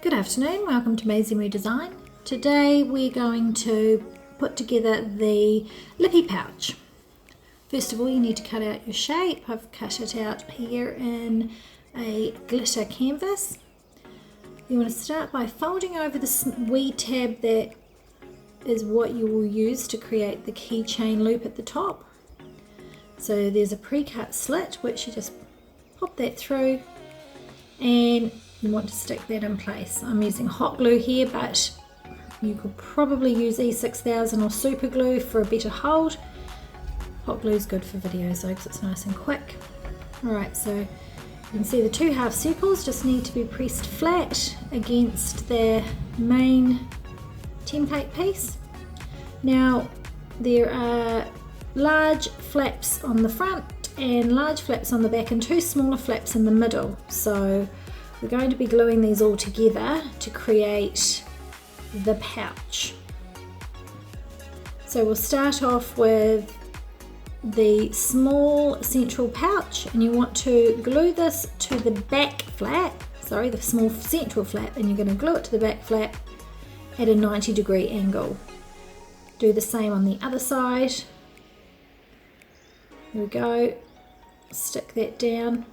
Good afternoon, welcome to Maisie Moo Design. Today we're going to put together the lippy pouch. First of all, you need to cut out your shape. I've cut it out here in a glitter canvas. You want to start by folding over the wee tab that is what you will use to create the keychain loop at the top. So there's a pre-cut slit which you just pop that through and you want to stick that in place. I'm using hot glue here, but you could probably use E6000 or super glue for a better hold. Hot glue is good for videos though because it's nice and quick. Alright, so you can see the two half circles just need to be pressed flat against the main template piece. Now there are large flaps on the front and large flaps on the back and two smaller flaps in the middle. So we're going to be gluing these all together to create the pouch. So we'll start off with the small central pouch, and you want to glue this to the back flap, the small central flap, and you're going to glue it to the back flap at a 90-degree angle. Do the same on the other side. Here we go, stick that down.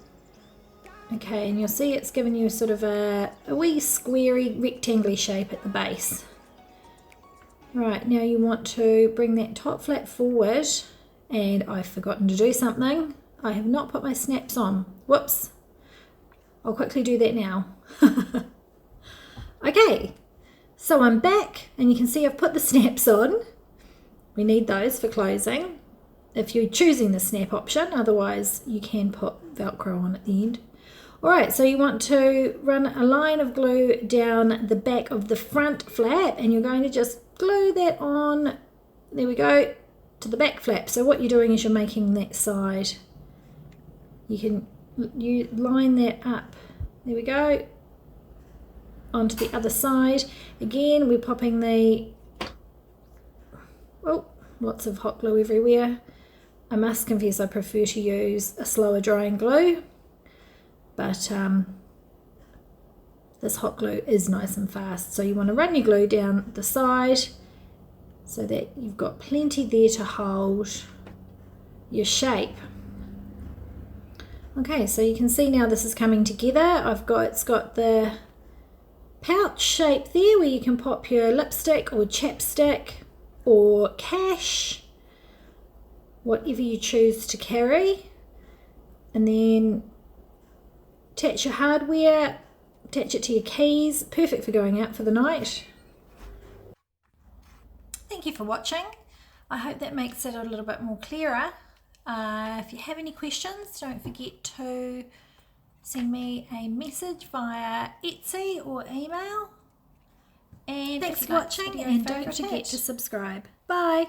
Okay, and you'll see it's given you sort of a wee squarey rectangular shape at the base. Right, now you want to bring that top flap forward, and I've forgotten to do something. I have not put my snaps on. Whoops. I'll quickly do that now. Okay, so I'm back and you can see I've put the snaps on. We need those for closing if you're choosing the snap option, otherwise you can put Velcro on at the end. Alright, so you want to run a line of glue down the back of the front flap and you're going to just glue that on, there we go, to the back flap. So what you're doing is you're making that side. You line that up, there we go, onto the other side. Again, we're popping the, oh, lots of hot glue everywhere. I must confess I prefer to use a slower drying glue, but this hot glue is nice and fast. So you want to run your glue down the side so that you've got plenty there to hold your shape. Okay, so you can see now this is coming together. It's got the pouch shape there where you can pop your lipstick or chapstick or cash, whatever you choose to carry, and then attach your hardware, attach it to your keys. Perfect for going out for the night. Thank you for watching. I hope that makes it a little bit more clearer. If you have any questions, don't forget to send me a message via Etsy or email. And thanks for watching, and don't forget to subscribe. Bye.